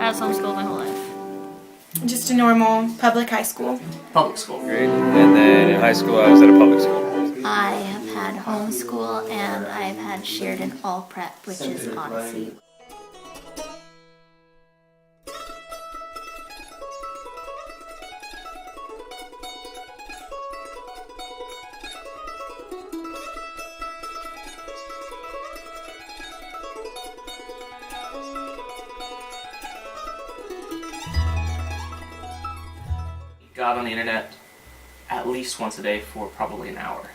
I was homeschooled my whole life. Just a normal public high school. Public school. Grade. And then in high school I was at a public school. I have had homeschool and I've had Sheridan All Prep, which is Odyssey. Got on the internet at least once a day for probably an hour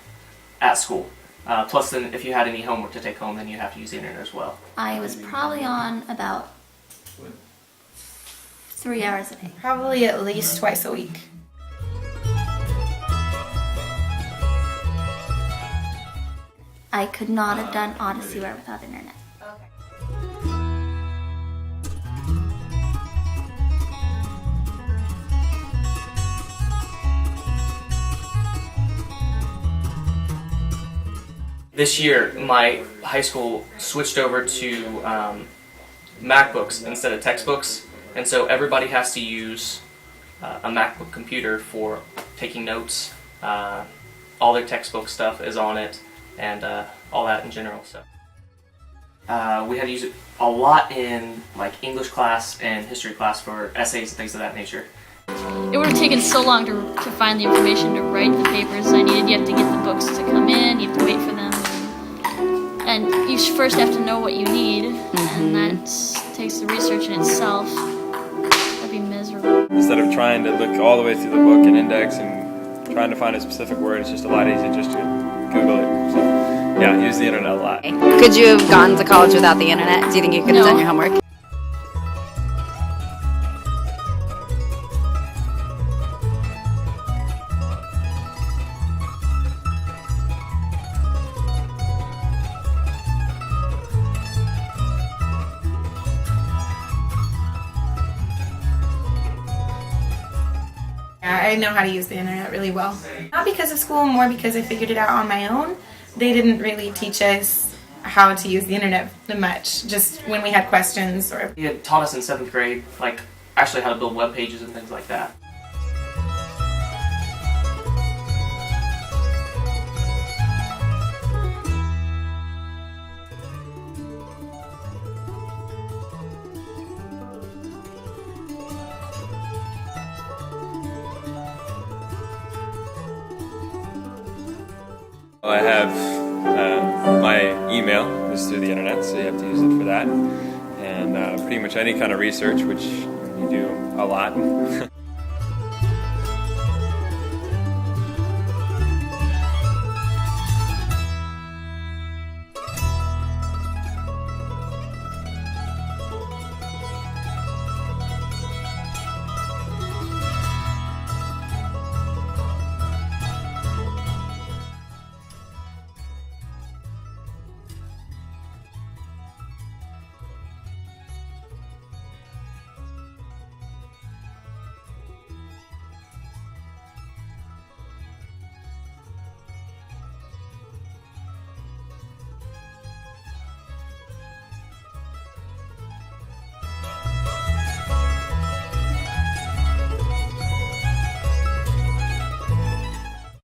at school. Plus, then if you had any homework to take home, then you have to use the internet as well. I was probably on about 3 hours a day. Probably at least twice a week. I could not have done Odyssey Ware without internet. This year, my high school switched over to MacBooks instead of textbooks, and so everybody has to use a MacBook computer for taking notes. All their textbook stuff is on it, and all that in general. So we had to use it a lot in like English class and history class for essays and things of that nature. It would have taken so long to find the information to write the papers I needed. You have to get the books to come in, you have to wait for them. And you first have to know what you need, and that takes the research in itself. That'd be miserable. Instead of trying to look all the way through the book and index and trying to find a specific word, it's just a lot easier just to Google it. So, yeah, use the internet a lot. Could you have gone to college without the internet? Do you think you could have done your homework? I know how to use the internet really well. Not because of school, more because I figured it out on my own. They didn't really teach us how to use the internet much, just when we had questions or... He had taught us in 7th grade, like, actually how to build web pages and things like that. I have my email is through the internet, so you have to use it for that. And pretty much any kind of research, which you do a lot.